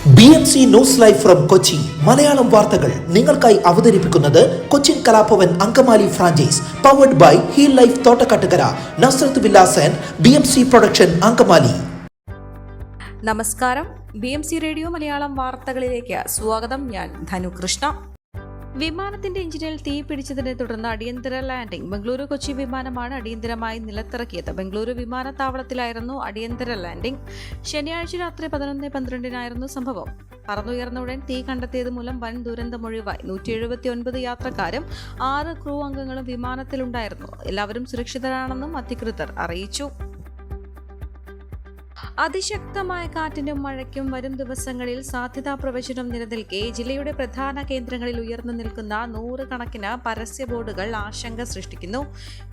BMC news live from Kochi Malayalam വാർത്തകൾ നിങ്ങൾക്കായി അവതരിപ്പിക്കുന്നത് Cochin Kalabhavan Angamaly franchise powered by heal life Thottakattukara Nazrath villas and BMC production Angamaly. നമസ്കാരം, BMC radio Malayalam വാർത്തകളിലേക്ക് സ്വാഗതം. ഞാൻ ധനു കൃഷ്ണ. വിമാനത്തിന്റെ എഞ്ചിനിൽ തീ പിടിച്ചതിനെ തുടർന്ന് അടിയന്തര ലാൻഡിംഗ്. ബംഗളൂരു കൊച്ചി വിമാനമാണ് അടിയന്തരമായി നിലത്തിറക്കിയത്. ബംഗളൂരു വിമാനത്താവളത്തിലായിരുന്നു അടിയന്തര ലാൻഡിംഗ്. ശനിയാഴ്ച രാത്രി 11:12 സംഭവം. പറന്നുയർന്ന ഉടൻ തീ കണ്ടെത്തിയത് മൂലം വൻ ദുരന്തമൊഴിവായി. 179 യാത്രക്കാരും 6 ക്രൂ അംഗങ്ങളും വിമാനത്തിലുണ്ടായിരുന്നു. എല്ലാവരും സുരക്ഷിതരാണെന്നും അധികൃതർ അറിയിച്ചു. അതിശക്തമായ കാറ്റിനും മഴയ്ക്കും വരും ദിവസങ്ങളിൽ സാധ്യതാ പ്രവചനം നിലനിൽക്കെ ജില്ലയുടെ പ്രധാന കേന്ദ്രങ്ങളിൽ ഉയർന്നു നിൽക്കുന്ന 100 കണക്കിന് പരസ്യ ബോർഡുകൾ ആശങ്ക സൃഷ്ടിക്കുന്നു.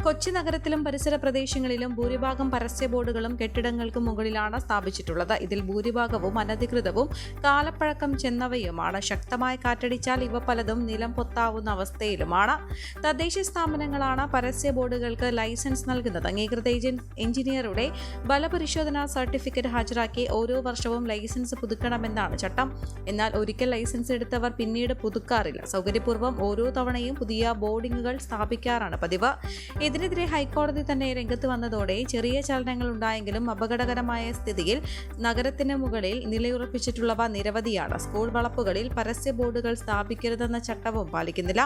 കൊച്ചി നഗരത്തിലും പരിസര പ്രദേശങ്ങളിലും ഭൂരിഭാഗം പരസ്യ ബോർഡുകളും കെട്ടിടങ്ങൾക്കും മുകളിലാണ് സ്ഥാപിച്ചിട്ടുള്ളത്. ഇതിൽ ഭൂരിഭാഗവും അനധികൃതവും കാലപ്പഴക്കം ചെന്നവയുമാണ്. ശക്തമായ കാറ്റടിച്ചാൽ ഇവ പലതും നിലം പൊത്താവുന്ന അവസ്ഥയിലുമാണ്. തദ്ദേശ സ്ഥാപനങ്ങളാണ് പരസ്യ ബോർഡുകൾക്ക് ലൈസൻസ് നൽകുന്നത്. അംഗീകൃത എഞ്ചിനീയറുടെ ബലപരിശോധനാ സർട്ടിഫിക്കറ്റ് ഹാജരാക്കി ഓരോ വർഷവും ലൈസൻസ് പുതുക്കണമെന്നാണ് ചട്ടം. എന്നാൽ ഒരിക്കൽ ലൈസൻസ് എടുത്തവർ പിന്നീട് പുതുക്കാറില്ല. സൗകര്യപൂർവ്വം ഓരോ തവണയും പുതിയ ബോർഡിങ്ങുകൾ സ്ഥാപിക്കാറാണ് പതിവ്. ഇതിനെതിരെ ഹൈക്കോടതി തന്നെ രംഗത്ത് വന്നതോടെ ചെറിയ ചലനങ്ങൾ ഉണ്ടായെങ്കിലും അപകടകരമായ സ്ഥിതിയിൽ നഗരത്തിന് മുകളിൽ നിലയുറപ്പിച്ചിട്ടുള്ളവ നിരവധിയാണ്. സ്കൂൾ വളപ്പുകളിൽ പരസ്യ ബോർഡുകൾ സ്ഥാപിക്കരുതെന്ന ചട്ടവും പാലിക്കുന്നില്ല.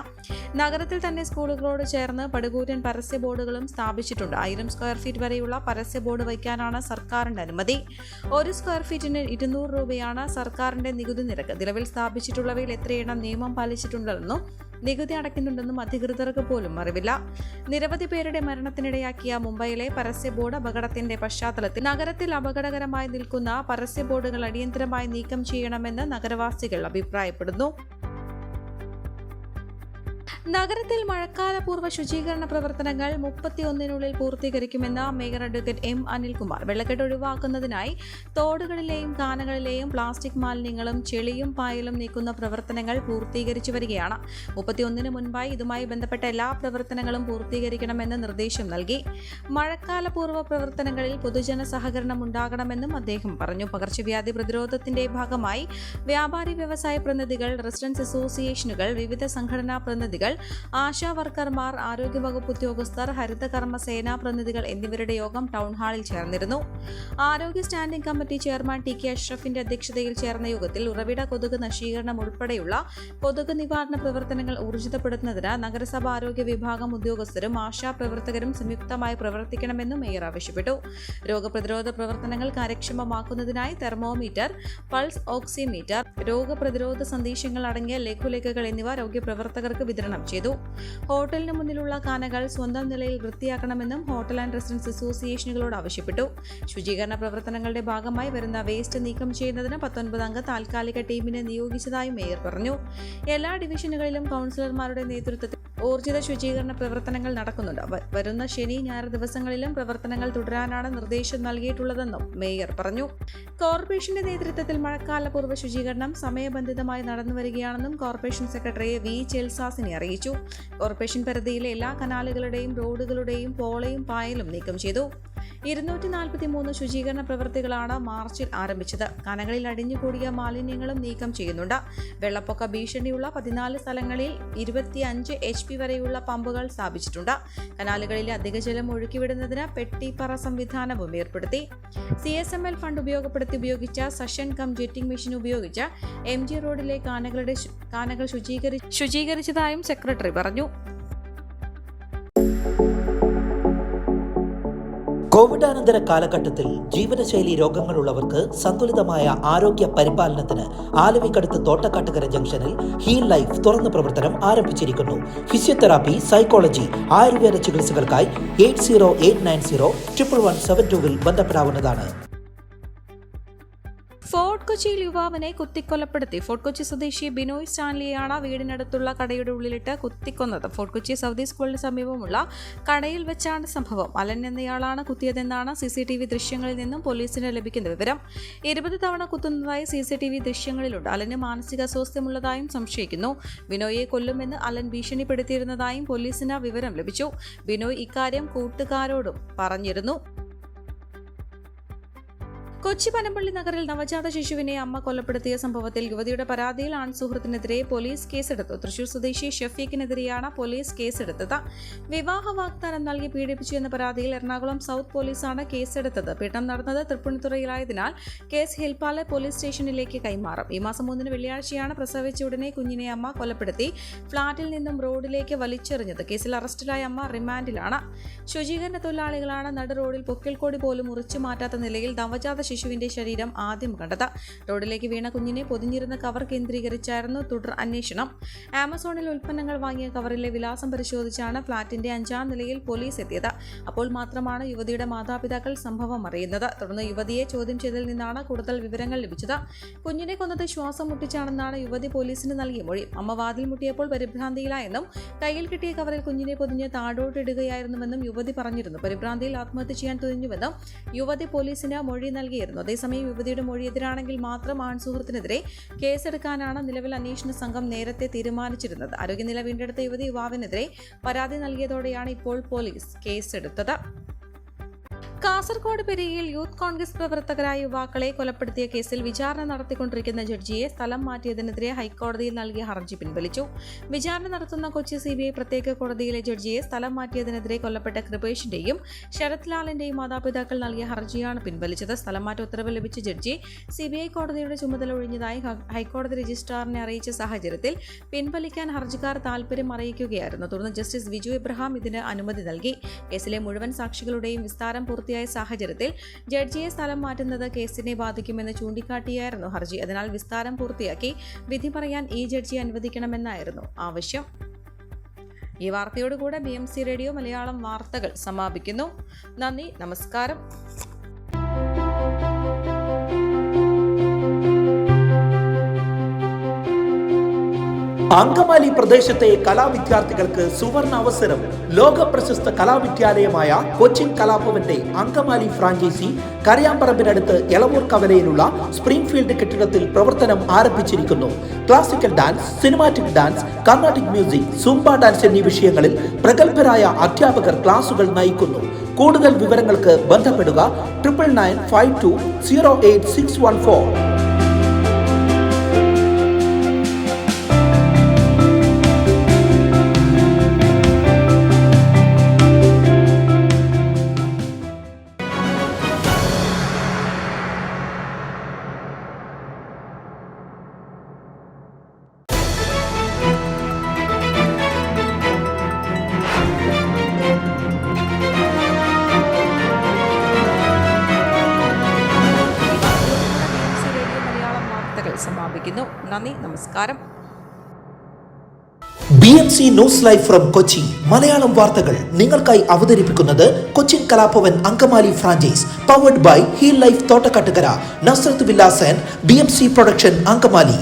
നഗരത്തിൽ തന്നെ സ്കൂളുകളോട് ചേർന്ന് പടുകൂറ്റൻ പരസ്യ ബോർഡുകളും സ്ഥാപിച്ചിട്ടുണ്ട്. 1000 സ്ക്വയർ ഫീറ്റ് വരെയുള്ള പരസ്യ ബോർഡ് വയ്ക്കാനാണ് സർക്കാരിന്റെ അനുമതി. 1 സ്ക്വയർ ഫീറ്റിന് 200 രൂപയാണ് സർക്കാരിന്റെ നികുതി നിരക്ക്. നിലവിൽ സ്ഥാപിച്ചിട്ടുള്ളവയിൽ എത്രയെണ്ണം നിയമം പാലിച്ചിട്ടുണ്ടെന്നും നികുതി അടയ്ക്കുന്നുണ്ടെന്നും അധികൃതർക്ക് പോലും അറിവില്ല. നിരവധി പേരുടെ മരണത്തിനിടയാക്കിയ മുംബൈയിലെ പരസ്യ ബോർഡ് അപകടത്തിന്റെ പശ്ചാത്തലത്തിൽ നഗരത്തിൽ അപകടകരമായി നിൽക്കുന്ന പരസ്യ ബോർഡുകൾ അടിയന്തരമായി നീക്കം ചെയ്യണമെന്ന് നഗരവാസികൾ അഭിപ്രായപ്പെടുന്നു. നഗരത്തിൽ മഴക്കാലപൂർവ്വ ശുചീകരണ പ്രവർത്തനങ്ങൾ 31-നുള്ളിൽ പൂർത്തീകരിക്കുമെന്ന് മേയർ അഡ്വക്കേറ്റ് M. അനിൽകുമാർ. വെള്ളക്കെട്ട് ഒഴിവാക്കുന്നതിനായി തോടുകളിലെയും കാനകളിലെയും പ്ലാസ്റ്റിക് മാലിന്യങ്ങളും ചെളിയും പായലും നീക്കുന്ന പ്രവർത്തനങ്ങൾ പൂർത്തീകരിച്ചു വരികയാണ്. 31-ന് മുൻപായി ഇതുമായി ബന്ധപ്പെട്ട എല്ലാ പ്രവർത്തനങ്ങളും പൂർത്തീകരിക്കണമെന്ന് നിർദ്ദേശം നൽകി. മഴക്കാലപൂർവ്വ പ്രവർത്തനങ്ങളിൽ പൊതുജന സഹകരണം ഉണ്ടാകണമെന്നും അദ്ദേഹം പറഞ്ഞു. പകർച്ചവ്യാധി പ്രതിരോധത്തിന്റെ ഭാഗമായി വ്യാപാരി വ്യവസായ പ്രതിനിധികൾ, റെസിഡൻസ് അസോസിയേഷനുകൾ, വിവിധ സംഘടനാ പ്രതിനിധികൾ, ആശാ വർക്കർമാർ, ആരോഗ്യവകുപ്പ് ഉദ്യോഗസ്ഥർ, ഹരിതകർമ്മ സേനാ പ്രതിനിധികൾ എന്നിവരുടെ യോഗം ടൗൺ ഹാളിൽ ചേർന്നിരുന്നു. ആരോഗ്യ സ്റ്റാൻഡിംഗ് കമ്മിറ്റി ചെയർമാൻ TK അഷ്റഫിന്റെ അധ്യക്ഷതയിൽ ചേർന്ന യോഗത്തിൽ ഉറവിട കൊതുക് നശീകരണം ഉൾപ്പെടെയുള്ള കൊതുക് നിവാരണ പ്രവർത്തനങ്ങൾ ഊർജിതപ്പെടുത്തുന്നതിന് നഗരസഭ ആരോഗ്യ വിഭാഗം ഉദ്യോഗസ്ഥരും ആശാ പ്രവർത്തകരും സംയുക്തമായി പ്രവർത്തിക്കണമെന്നും മേയർ ആവശ്യപ്പെട്ടു. രോഗപ്രതിരോധ പ്രവർത്തനങ്ങൾ കാര്യക്ഷമമാക്കുന്നതിനായി തെർമോമീറ്റർ, പൾസ് ഓക്സിമീറ്റർ, രോഗപ്രതിരോധ സന്ദേശങ്ങൾ അടങ്ങിയ ലഘുലേഖകൾ എന്നിവ ആരോഗ്യ പ്രവർത്തകർക്ക് വിതരണം ചെയ്തു. ഹോട്ടലിന് മുന്നിലുള്ള കാനകൾ സ്വന്തം നിലയിൽ വൃത്തിയാക്കണമെന്നും ഹോട്ടൽ ആൻഡ് റെസിഡൻസ് അസോസിയേഷനുകളോട് ആവശ്യപ്പെട്ടു. ശുചീകരണ പ്രവർത്തനങ്ങളുടെ ഭാഗമായി വരുന്ന വേസ്റ്റ് നീക്കം ചെയ്യുന്നതിന് 19 അംഗ താൽക്കാലിക ടീമിനെ നിയോഗിച്ചതായും മേയർ പറഞ്ഞു. എല്ലാ ഡിവിഷനുകളിലും കൗൺസിലർമാരുടെ നേതൃത്വത്തിൽ ഊർജിത ശുചീകരണ പ്രവർത്തനങ്ങൾ നടക്കുന്നുണ്ട്. വരുന്ന ശനി, ഞായർ ദിവസങ്ങളിലും പ്രവർത്തനങ്ങൾ തുടരാനാണ് നിർദ്ദേശം നൽകിയിട്ടുള്ളതെന്നും മേയർ പറഞ്ഞു. കോർപ്പറേഷന്റെ നേതൃത്വത്തിൽ മഴക്കാലപൂർവ്വ ശുചീകരണം സമയബന്ധിതമായി നടന്നുവരികയാണെന്നും കോർപ്പറേഷൻ സെക്രട്ടറി V. ചെൽസാസിനെ അറിയിച്ചു. കോർപ്പറേഷൻ പരിധിയിലെ എല്ലാ കനാലുകളുടെയും റോഡുകളുടെയും പോളയും പായലും നീക്കം ചെയ്തു. 243 ശുചീകരണ പ്രവൃത്തികളാണ് മാർച്ചിൽ ആരംഭിച്ചത്. കനകളിൽ അടിഞ്ഞുകൂടിയ മാലിന്യങ്ങളും നീക്കം ചെയ്യുന്നുണ്ട്. വെള്ളപ്പൊക്ക ഭീഷണിയുള്ള 14 സ്ഥലങ്ങളിൽ 25 HP വരെയുള്ള പമ്പുകൾ സ്ഥാപിച്ചിട്ടുണ്ട്. കനാലുകളിലെ അധിക ജലം ഒഴുക്കിവിടുന്നതിന് പെട്ടിപ്പറ സംവിധാനവും ഏർപ്പെടുത്തി. CSML ഫണ്ട് ഉപയോഗിച്ച സഷൻ കം ജെറ്റിംഗ് മെഷീൻ ഉപയോഗിച്ച് MG റോഡിലെ കാനകൾ ശുചീകരിച്ചതായും സെക്രട്ടറി പറഞ്ഞു. കോവിഡാനന്തര കാലഘട്ടത്തിൽ ജീവനശൈലി രോഗങ്ങളുള്ളവർക്ക് സന്തുലിതമായ ആരോഗ്യ പരിപാലനത്തിന് ആലുവക്കടുത്ത് തോട്ടക്കാട്ടുകര ജംഗ്ഷനിൽ ഹീൽ ലൈഫ് തുറന്ന പ്രവർത്തനം ആരംഭിച്ചിരിക്കുന്നു. ഫിസിയോതെറാപ്പി, സൈക്കോളജി, ആയുർവേദ ചികിത്സകൾക്കായി 8089011772 ബന്ധപ്പെടാവുന്നതാണ്. ഫോർട്ട് കൊച്ചിയിൽ യുവാവിനെ കുത്തിക്കൊലപ്പെടുത്തി. ഫോർട്ട് കൊച്ചി സ്വദേശി ബിനോയ് സ്റ്റാൻലിയാണ് വീടിനടുത്തുള്ള കടയുടെ ഉള്ളിലിട്ട് കുത്തിക്കൊന്നത്. ഫോർട്ട് കൊച്ചി സൗദി സ്കൂളിന് സമീപമുള്ള കടയിൽ വെച്ചാണ് സംഭവം. അലൻ എന്നയാളാണ് കുത്തിയതെന്നാണ് CCTV ദൃശ്യങ്ങളിൽ നിന്നും പോലീസിന് ലഭിക്കുന്ന വിവരം. 20 തവണ കുത്തുന്നതായി CCTV ദൃശ്യങ്ങളിലുണ്ട്. അലന് മാനസികാസ്വാസ്ഥ്യമുള്ളതായും സംശയിക്കുന്നു. ബിനോയെ കൊല്ലുമെന്ന് അലൻ ഭീഷണിപ്പെടുത്തിയിരുന്നതായും പോലീസിന് വിവരം ലഭിച്ചു. ബിനോയ് ഇക്കാര്യം കൂട്ടുകാരോടും പറഞ്ഞിരുന്നു. കൊച്ചി പനമ്പള്ളി നഗറിൽ നവജാത ശിശുവിനെ അമ്മ കൊലപ്പെടുത്തിയ സംഭവത്തിൽ യുവതിയുടെ പരാതിയിൽ ആൺസുഹൃത്തിനെതിരെ പോലീസ് കേസെടുത്തു. തൃശൂർ സ്വദേശി ഷഫീഖിനെതിരെയാണ് പോലീസ് കേസെടുത്തത്. വിവാഹ വാഗ്ദാനം നൽകി പീഡിപ്പിച്ചു എന്ന പരാതിയിൽ എറണാകുളം സൗത്ത് പോലീസാണ് കേസെടുത്തത്. പീഡനം നടന്നത് തൃപ്പൂണിത്തുറയിലായതിനാൽ കേസ് ഹിൽപാല പോലീസ് സ്റ്റേഷനിലേക്ക് കൈമാറും. ഈ മാസം 3 വെള്ളിയാഴ്ചയാണ് പ്രസവിച്ച ഉടനെ കുഞ്ഞിനെ അമ്മ കൊലപ്പെടുത്തി ഫ്ളാറ്റിൽ നിന്നും റോഡിലേക്ക് വലിച്ചെറിഞ്ഞത്. കേസിൽ അറസ്റ്റിലായ അമ്മ റിമാൻഡിലാണ്. ശുചീകരണ തൊഴിലാളികളാണ് നടു റോഡിൽ പൊക്കിൾക്കൊടി പോലും മുറിച്ചു മാറ്റാത്ത നിലയിൽ നവജാത ശിശുവിന്റെ ശരീരം ആദ്യം കണ്ടത്. റോഡിലേക്ക് വീണ കുഞ്ഞിനെ പൊതിഞ്ഞിരുന്ന കവർ കേന്ദ്രീകരിച്ചായിരുന്നു തുടർ അന്വേഷണം. ആമസോണിൽ ഉൽപ്പന്നങ്ങൾ വാങ്ങിയ കവറിലെ വിലാസം പരിശോധിച്ചാണ് ഫ്ളാറ്റിന്റെ 5ാം നിലയിൽ പോലീസ് എത്തിയത്. അപ്പോൾ മാത്രമാണ് യുവതിയുടെ മാതാപിതാക്കൾ സംഭവം അറിയുന്നത്. തുടർന്ന് യുവതിയെ ചോദ്യം ചെയ്തതിൽ നിന്നാണ് കൂടുതൽ വിവരങ്ങൾ ലഭിച്ചത്. കുഞ്ഞിനെ കൊന്നത് ശ്വാസം മുട്ടിച്ചാണെന്നാണ് യുവതി പോലീസിന് നൽകിയ മൊഴി. അമ്മ വാതിൽ മുട്ടിയപ്പോൾ പരിഭ്രാന്തിയിലായെന്നും കയ്യിൽ കിട്ടിയ കവറിൽ കുഞ്ഞിനെ പൊതിഞ്ഞ് താഴോട്ടിടുകയായിരുന്നുവെന്നും യുവതി പറഞ്ഞിരുന്നു. പരിഭ്രാന്തിയിൽ ആത്മഹത്യ ചെയ്യാൻ തുനിഞ്ഞുവെന്നും യുവതി പോലീസിന് മൊഴി നൽകിയിരുന്നു. അതേസമയം യുവതിയുടെ മൊഴി എതിരാണെങ്കിൽ മാത്രം ആൺസുഹൃത്തിനെതിരെ കേസെടുക്കാനാണ് നിലവിൽ അന്വേഷണ സംഘം നേരത്തെ തീരുമാനിച്ചിരുന്നത്. ആരോഗ്യനില വീണ്ടെടുത്ത യുവാവിനെതിരെ പരാതി നൽകിയതോടെയാണ് ഇപ്പോൾ പോലീസ് കേസെടുത്തത്. കാസർഗോഡ് പെരിയയിൽ യൂത്ത് കോൺഗ്രസ് പ്രവർത്തകരായ യുവാക്കളെ കൊലപ്പെടുത്തിയ കേസിൽ വിചാരണ നടത്തിക്കൊണ്ടിരിക്കുന്ന ജഡ്ജിയെ സ്ഥലം മാറ്റിയതിനെതിരെ ഹൈക്കോടതിയിൽ നൽകിയ ഹർജി പിൻവലിച്ചു. വിചാരണ നടത്തുന്ന കൊച്ചി CBI പ്രത്യേക കോടതിയിലെ ജഡ്ജിയെ സ്ഥലം മാറ്റിയതിനെതിരെ കൊല്ലപ്പെട്ട കൃപേഷിന്റെയും ശരത് ലാലിന്റെയും മാതാപിതാക്കൾ നൽകിയ ഹർജിയാണ് പിൻവലിച്ചത്. സ്ഥലം മാറ്റ ഉത്തരവ് ലഭിച്ച ജഡ്ജി CBI കോടതിയുടെ ചുമതല ഒഴിഞ്ഞതായി ഹൈക്കോടതി രജിസ്ട്രാറിനെ അറിയിച്ച സാഹചര്യത്തിൽ പിൻവലിക്കാൻ ഹർജിക്കാർ താൽപര്യം അറിയിക്കുകയായിരുന്നു. തുടർന്ന് ജസ്റ്റിസ് വിജു എബ്രഹാം ഇതിന് അനുമതി നൽകി. കേസിലെ മുഴുവൻ സാക്ഷികളുടെയും വിസ്താരം പൂർത്തിയായ സാഹചര്യത്തിൽ ജഡ്ജിയെ സ്ഥലം മാറ്റുന്നത് കേസിനെ ബാധിക്കുമെന്ന് ചൂണ്ടിക്കാട്ടിയായിരുന്നു ഹർജി. അതിനാൽ വിസ്താരം പൂർത്തിയാക്കി വിധി പറയാൻ ഈ ജഡ്ജിയെ അനുവദിക്കണമെന്നായിരുന്നു ആവശ്യം. ഈ വാർത്തയോടുകൂടെ BMC റേഡിയോ മലയാളം വാർത്തകൾ സമാപിക്കുന്നു. നന്ദി, നമസ്കാരം. അങ്കമാലി പ്രദേശത്തെ കലാവിദ്യാർത്ഥികൾക്ക് സുവർണ അവസരം. ലോക പ്രശസ്ത കലാവിദ്യാലയമായ കൊച്ചിൻ കലാഭവന്റെ അങ്കമാലി ഫ്രാഞ്ചൈസി കരയാമ്പറമ്പിനടുത്ത് എളവൂർ കവലയിലുള്ള സ്പ്രിംഗ്ഫീൽഡ് കെട്ടിടത്തിൽ പ്രവർത്തനം ആരംഭിച്ചിരിക്കുന്നു. Classical dance, cinematic dance, Carnatic music, Zumba dance എന്നീ വിഷയങ്ങളിൽ പ്രഗത്ഭരായ അധ്യാപകർ ക്ലാസുകൾ നയിക്കുന്നു. കൂടുതൽ വിവരങ്ങൾക്ക് ബന്ധപ്പെടുക 9995208614. സമാപിക്കുന്നു. നന്ദി, നമസ്കാരം. BMC news live from Kochi Malayalam വാർത്തകൾ നിങ്ങൾക്കായി അവതരിപ്പിക്കുന്നത് Cochin Kalabhavan Angamaly franchise powered by heal life Thottakattukara, Nazrath villas and BMC production Angamaly.